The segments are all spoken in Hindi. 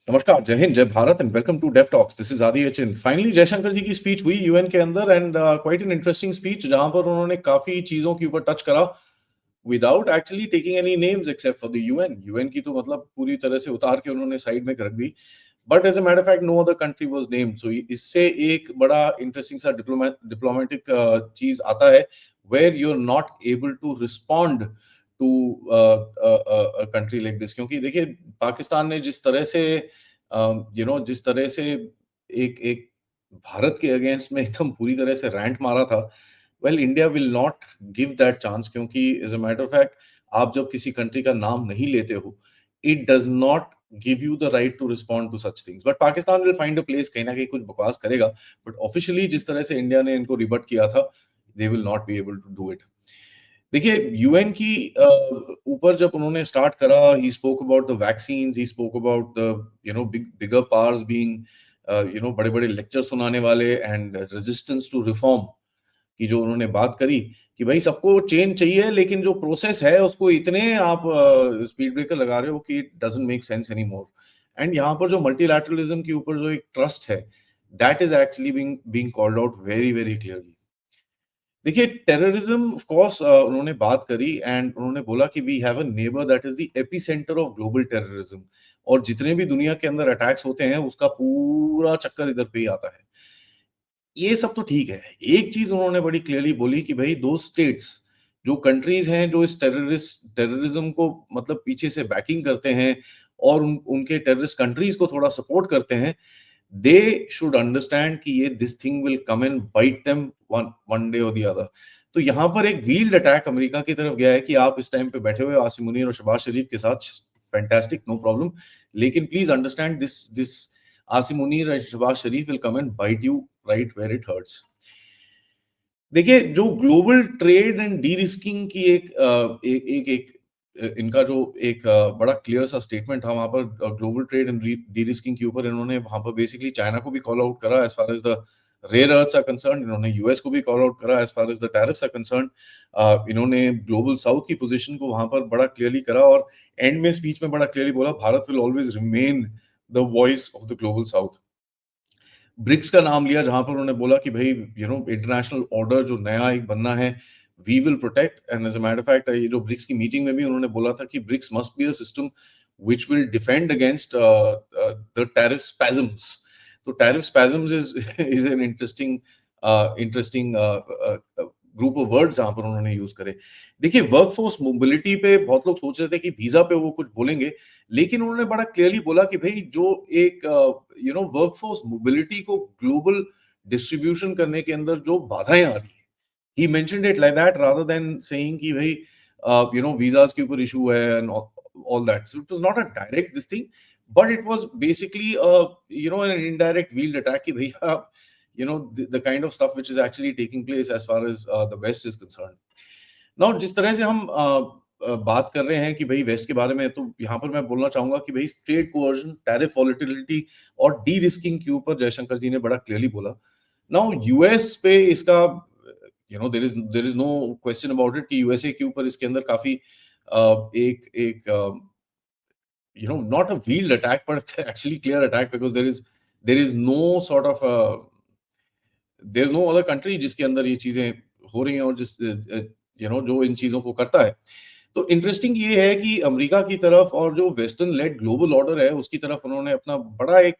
नमस्कार, जय हिंद, जय Bharat and welcome to Dev talks. This is Aadi Achint. Finally Jaishankar जी की स्पीच हुई यूएन के अंदर and quite an interesting speech जहां पर उन्होंने काफी चीजों के ऊपर टच करा without actually taking any names except for the UN. UN की तो मतलब पूरी तरह से उतार के उन्होंने साइड में रख दी। But as a matter fact no other country was named. So इससे एक बड़ा इंटरेस्टिंग सा डिप्लोमेटिक चीज आता है where you are not able to respond to country like this. क्योंकि देखिए पाकिस्तान ने जिस तरह से जिस तरह से एक एक भारत के अगेंस्ट में एकदम पूरी तरह से रैंट मारा था। Well, India will not give that chance, क्योंकि as a matter of fact आप जब किसी कंट्री का नाम नहीं लेते हो, it does not give you the right to respond to such things. But Pakistan will find a place, कहीं ना कहीं कुछ बकवास करेगा। बट ऑफिशियली जिस तरह से इंडिया ने इनको रिबट किया था, they will not be able to do it. देखिए यूएन की ऊपर जब उन्होंने स्टार्ट करा, he spoke about the vaccines, he spoke about the bigger powers being बड़े बड़े लेक्चर सुनाने वाले एंड रेजिस्टेंस टू रिफॉर्म की जो उन्होंने बात करी कि भाई सबको चेंज चाहिए, लेकिन जो प्रोसेस है उसको इतने आप स्पीड ब्रेकर लगा रहे हो कि it doesn't make sense any more. And यहाँ पर जो मल्टीलैटरलिज्म के ऊपर जो एक ट्रस्ट है, that is actually being called out very very clearly. देखिए टेररिज्म ऑफ कोर्स उन्होंने बात करी एंड उन्होंने बोला कि we have a neighbour that is the epicentre of global terrorism. और जितने भी दुनिया के अंदर अटैक्स होते हैं उसका पूरा चक्कर इधर पे ही आता है। ये सब तो ठीक है। एक चीज उन्होंने बड़ी क्लियरली बोली कि भाई दो स्टेट्स, जो कंट्रीज हैं जो इस टेररिज्म को मतलब पीछे से बैकिंग करते हैं और उनके टेररिस्ट कंट्रीज को थोड़ा सपोर्ट करते हैं, दे शुड अंडरस्टैंड कि ये this thing will come and bite them one one day और द अदर। तो यहाँ पर एक व्हील्ड अटैक अमेरिका की तरफ गया है कि आप इस टाइम पे बैठे हुए आसिम मुनीर और शहबाज शरीफ के साथ, फैंटास्टिक, नो प्रॉब्लम, लेकिन please understand this this Asim Munir and Shahbaz Sharif will come and bite you right where it hurts. देखिए जो global trade and derisking की इनका जो एक बड़ा क्लियर सा स्टेटमेंट था वहां पर, global trade and derisking के ऊपर इन्होंने वहां पर बेसिकली चाइना को भी कॉल आउट करा as far as the rare earths are concern. इन्होंने यूएस को भी कॉल आउट करा as far as the tariffs are concern. इन्होंने ग्लोबल साउथ की पोजीशन को वहां पर बड़ा क्लियरली करा और एंड में स्पीच में बड़ा क्लियरली बोला Bharat will always remain the voice of the global south. BRICS का नाम लिया जहां पर उन्होंने बोला कि भाई इंटरनेशनल ऑर्डर जो नया एक बनना है, we will protect. And as a matter of fact ये जो ब्रिक्स की मीटिंग में भी उन्होंने बोला था कि BRICS must be a system which will defend against the tariff spasms. तो tariff spasms is is an interesting group of words जहां पर उन्होंने यूज करे। देखिए वर्कफोर्स मोबिलिटी पे बहुत लोग सोच रहे थे कि वीजा पे वो कुछ बोलेंगे, लेकिन उन्होंने बड़ा क्लियरली बोला कि भाई जो एक वर्कफोर्स मोबिलिटी को ग्लोबल डिस्ट्रीब्यूशन करने के अंदर जो बाधाएं आ रही है, he mentioned it like that rather than saying कि भाई वीजास के ऊपर इशू है and all that. So it was not a direct this thing, but it was basically an indirect veiled attack कि भैया the kind of stuff which is actually taking place as far as the west is concerned. Now जिस तरह से हम बात कर रहे हैं कि भाई वेस्ट के बारे में, तो यहाँ पर मैं बोलना चाहूंगा कि भाई ट्रेड कोवर्जन, टैरिफ वॉलेटिलिटी और डी रिस्किंग के ऊपर जयशंकर जी ने बड़ा क्लियरली बोला। नाउ यूएस पे इसका there is no question about it कि यूएसए के ऊपर इसके अंदर काफी एक एक not a veiled attack but actually clear attack, because there is no sort of there is no other country जिसके अंदर ये चीजें हो रही हैं और जिस जो इन चीजों को करता है। तो इंटरेस्टिंग ये है कि अमेरिका की तरफ और जो वेस्टर्न लेड ग्लोबल ऑर्डर है उसकी तरफ उन्होंने अपना बड़ा एक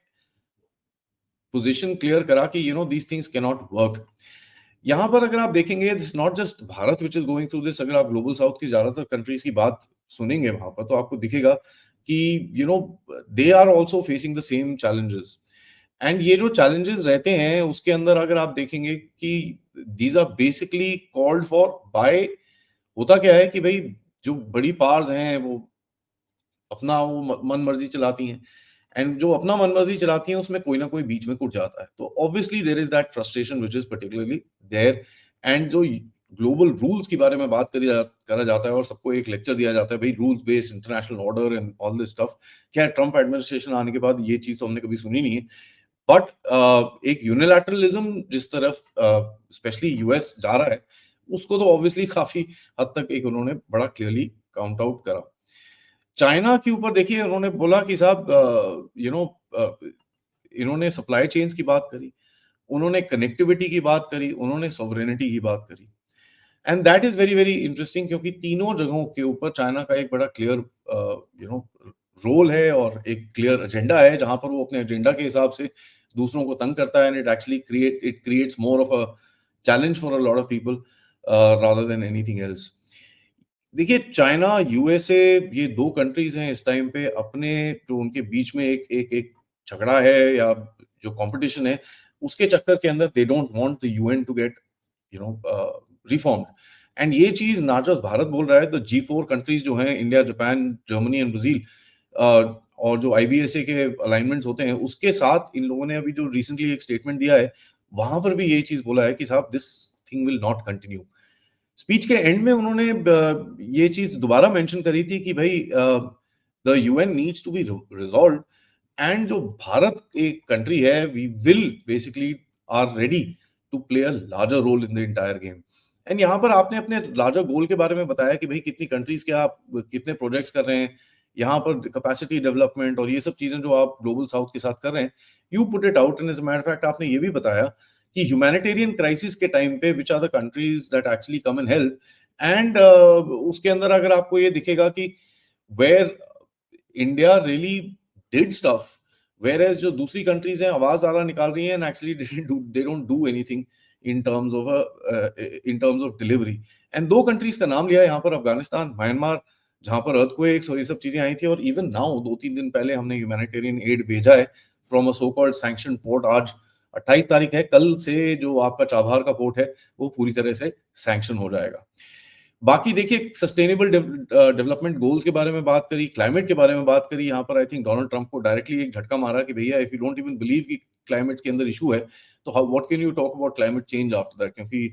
पोजीशन क्लियर करा कि these things can not work. यहाँ पर अगर आप देखेंगे, this not just Bharat which is going through this. अगर आप ग्लोबल साउथ की ज्यादातर कंट्रीज की बात सुनेंगे वहां पर, तो आपको दिखेगा कि they are also facing the same challenges. And ये जो चैलेंजेस रहते हैं उसके अंदर अगर आप देखेंगे कि these are basically called for by, होता क्या है कि भाई जो बड़ी पावर्स हैं वो अपना वो मन मर्जी चलाती हैं, एंड जो अपना मन मर्जी चलाती हैं उसमें कोई ना कोई बीच में कुट जाता है। तो obviously there is that frustration which is particularly there. And जो ग्लोबल रूल्स के बारे में बात करा जाता है और सबको एक लेक्चर दिया जाता है भाई rules based international order and all this stuff. क्या ट्रम्प एडमिनिस्ट्रेशन आने के बाद ये चीज तो हमने कभी सुनी नहीं है। बट एक यूनिलैटरलिज्म जिस तरफ स्पेशली यूएस जा रहा है, उसको तो ऑब्वियसली काफी हद तक एक उन्होंने बड़ा क्लियरली काउंट आउट करा। चाइना के ऊपर देखिए उन्होंने बोला कि साहब इन्होंने सप्लाई चेन्स की बात करी, उन्होंने कनेक्टिविटी की बात करी, उन्होंने सॉवरेनिटी की बात करी। And that is very very interesting क्योंकि तीनों जगहों के ऊपर चाइना का एक बड़ा क्लियर रोल है और एक क्लियर एजेंडा है जहां पर वो अपने एजेंडा के हिसाब से दूसरों को तंग करता है and it creates more of a challenge for a lot of people rather than anything else. देखिए चाइना यूएसए ये दो कंट्रीज हैं इस टाइम पे अपने जो उनके बीच में एक एक एक झगड़ा है या जो कंपटीशन है उसके चक्कर के अंदर they don't want the UN to get reformed. And ये चीज ना जस्ट भारत बोल रहा है, तो G4 कंट्रीज जो हैं India Japan Germany and Brazil और जो आईबीएसए के अलाइनमेंट्स होते हैं उसके साथ इन लोगों ने अभी जो रिसेंटली एक स्टेटमेंट दिया है वहां पर भी यही चीज बोला है कि साहब this thing will not continue. Speech के एंड में उन्होंने ये चीज दोबारा मेंशन करी थी कि भाई the UN needs to be resolve and जो भारत एक कंट्री है we will basically are ready to play a larger role in the entire game. And यहाँ पर आपने अपने लार्जर गोल के बारे में बताया कि भाई कितनी कंट्रीज के आप कितने प्रोजेक्ट्स कर रहे हैं यहाँ पर कैपेसिटी डेवलपमेंट और ये सब चीजें जो आप ग्लोबल साउथ के साथ कर रहे हैं you put it out and as a matter fact आपने ये भी बताया कि ह्यूमैनिटेरियन क्राइसिस के टाइम पे which are the countries that actually come and help and उसके अंदर अगर आपको ये दिखेगा कि where India really did stuff where as जो दूसरी कंट्रीज हैं आवाज ज्यादा निकाल रही हैं and actually they don't do anything in terms of delivery. And दो कंट्रीज का नाम लिया है यहाँ पर अफगानिस्तान म्यांमार जहां पर अर्थक्वेक्स और ये सब चीजें आई थी और इवन नाउ 2-3 दिन पहले हमने ह्यूमैनिटेरियन एड भेजा है from a so called sanction port. आज 28 तारीख है, कल से जो आपका चाबहार का पोर्ट है वो पूरी तरह से सैंक्शन हो जाएगा। बाकी देखिए सस्टेनेबल डेवलपमेंट गोल्स के बारे में बात करी, क्लाइमेट के बारे में बात करी, यहाँ पर आई थिंक डोनाल्ड ट्रंप को डायरेक्टली एक झटका मारा कि भैया if you don't even believe कि क्लाइमेट के अंदर इशू है तो how what can you talk about climate change after that, क्योंकि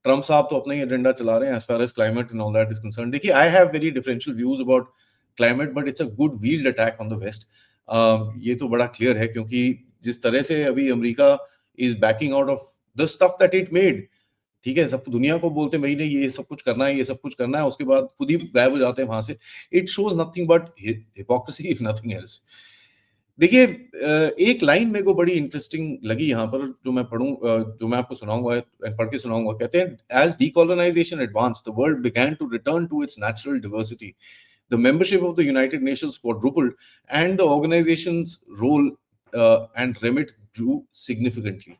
ट्रंप साहब तो अपना ही एजेंडा चला रहे हैं as far as climate and all that is concern. देखिए I have very differential views about climate but it's a good veiled attack on the west. ये तो बड़ा क्लियर है क्योंकि जिस तरह से अभी America is banking out of the stuff that it made, ठीक है, सब दुनिया को बोलते हैं भाई नहीं ये सब कुछ करना है, ये सब कुछ करना है, उसके बाद खुद ही गायब हो जाते हैं वहां से। It shows nothing but hypocrisy if nothing else. देखिए एक लाइन मेरे को बड़ी इंटरेस्टिंग लगी यहाँ पर जो मैं पढ़ूं जो मैं आपको सुनाऊंगा पढ़ के सुनाऊंगा। कहते हैं as decolonisation advanced the world began to return to its natural diversity, the membership of the United Nations quadrupled and the organization's role and remit grew significantly।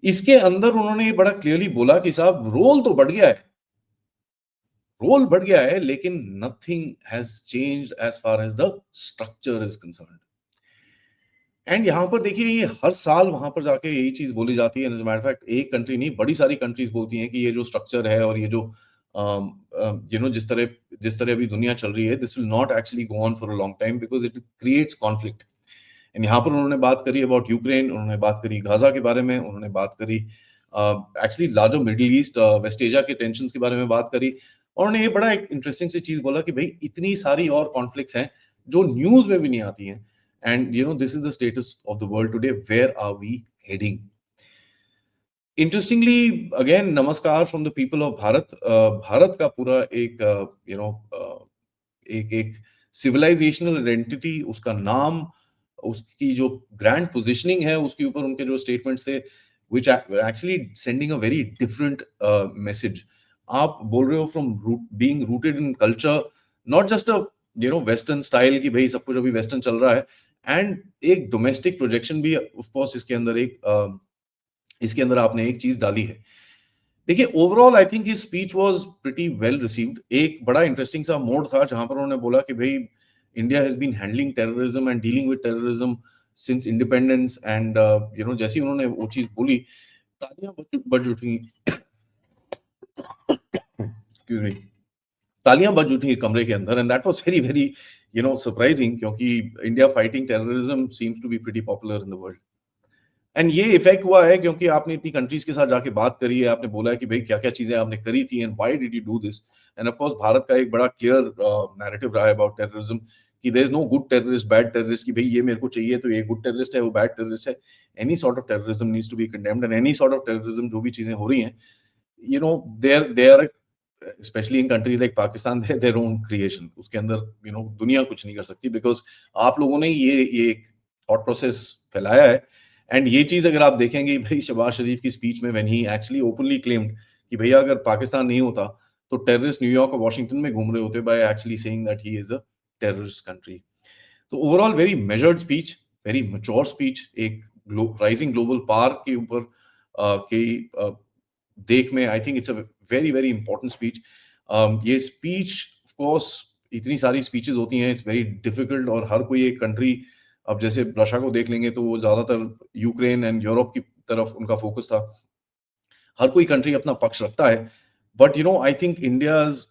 इसके अंदर उन्होंने ये बड़ा क्लियरली बोला कि साहब रोल तो बढ़ गया है, रोल बढ़ गया है लेकिन nothing has changed as far as the structure is concerned. And यहाँ पर देखिए ये हर साल वहां पर जाके यही चीज बोली जाती है। मैटर फैक्ट एक कंट्री नहीं बड़ी सारी कंट्रीज बोलती हैं कि ये जो स्ट्रक्चर है और ये जो जिस तरह अभी दुनिया चल रही है this will not actually go on for a long time because it creates conflict. And यहाँ पर उन्होंने बात करी अबाउट यूक्रेन, उन्होंने बात करी गाजा के बारे में, उन्होंने बात करी actually larger middle east west Asia के टेंशन के बारे में बात करी। और उन्होंने ये बड़ा एक इंटरेस्टिंग सी चीज बोला कि भाई इतनी सारी और कॉन्फ्लिक्ट्स हैं जो न्यूज में भी नहीं आती हैं and this is the status of the world today, where are we heading. Interestingly again नमस्कार from the people of Bharat. Bharat का पूरा एक एक एक सिविलाइजेशनल आइडेंटिटी, उसका नाम, उसकी जो ग्रैंड पोजीशनिंग है उसके ऊपर उनके जो स्टेटमेंट्स थे which actually sending a very different message. आप बोल रहे हो from being rooted in culture, not just a western style की भाई सब कुछ अभी वेस्टर्न चल रहा है, एंड एक डोमेस्टिक प्रोजेक्शन भी ऑफ कोर्स इसके अंदर आपने एक चीज डाली है। देखिए overall I think his speech was pretty well received. एक बड़ा इंटरेस्टिंग सा मोड था जहां पर उन्होंने बोला कि भाई India has been handling terrorism and dealing with terrorism since independence and जैसे ही उन्होंने वो चीज बोली तालियां बज उठी, एक्सक्यूज मी, तालियां बज उठी कमरे के अंदर and that was very very surprising क्योंकि India fighting terrorism seems to be pretty popular in the world. And ये इफेक्ट हुआ है क्योंकि आपने इतनी कंट्रीज के साथ जाके बात करी है, आपने बोला है कि भाई क्या क्या चीजें आपने करी थी and why did you do this. And of course भारत का एक बड़ा क्लियर नैरेटिव रहा है अबाउट टेररिज्म कि there is no good terrorist bad terrorist कि भाई ये मेरे को चाहिए तो ये गुड टेररिस्ट है वो बैड टेररिस्ट है। Any sort of terrorism needs to be condemned and any sort of terrorism जो भी चीजें हो रही हैं they are specially in countries like Pakistan their own creation, उसके अंदर दुनिया कुछ नहीं कर सकती, बिकॉज आप लोगों ने ये थॉट प्रोसेस फैलाया है। एंड ये चीज अगर आप देखेंगे भाई शहबाज शरीफ की स्पीच में, when he actually openly claimed कि भैया अगर पाकिस्तान नहीं होता तो टेररिस्ट न्यूयॉर्क और वॉशिंगटन में घूम रहे होते, by actually saying that he is a terrorist country. तो overall very measured speech, very mature speech, एक राइजिंग ग्लोबल पावर के ऊपर की देख में I think it's a very very important speech. ये स्पीच ऑफ कोर्स, इतनी सारी स्पीचेस होती हैं, इट्स वेरी डिफिकल्ट, और हर कोई एक कंट्री, अब जैसे रशिया को देख लेंगे तो वो ज्यादातर यूक्रेन एंड यूरोप की तरफ उनका फोकस था। हर कोई कंट्री अपना पक्ष रखता है, but I think India's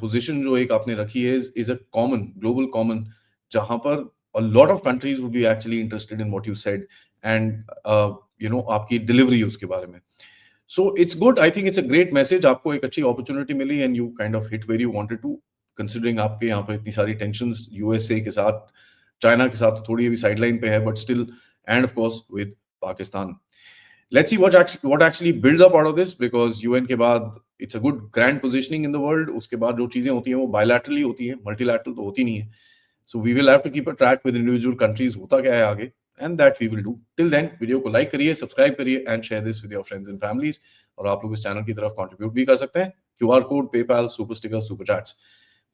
position जो एक आपने रखी है is a common global common, जहां पर a lot of countries would be actually interested in what you said, and आपकी डिलीवरी उसके बारे में। So it's good. I think it's a great message. आपको एक अच्छी अपॉर्चुनिटी मिली and you kind of hit where you wanted to, considering आपके यहाँ पर इतनी सारी टेंशंस यूएसए के साथ, चाइना के साथ थोड़ी अभी साइडलाइन पे है, but still, and of course with Pakistan. Let's see what actually builds up out of this, because UN के बाद it's a good grand positioning in the world। उसके बाद जो चीजें होती हैं वो bilaterally होती हैं, multilateral तो होती नहीं है। So we will have to keep a track with individual countries होता क्या है आगे, and that we will do. Till then, video को लाइक करिए, सब्सक्राइब करिए and share this with your friends and families। और आप लोग इस चैनल की तरफ कंट्रीब्यूट भी कर सकते हैं, QR code, PayPal, super sticker, super chats.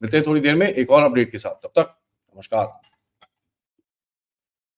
मिलते हैं थोड़ी देर में एक और अपडेट के साथ, तब तक नमस्कार।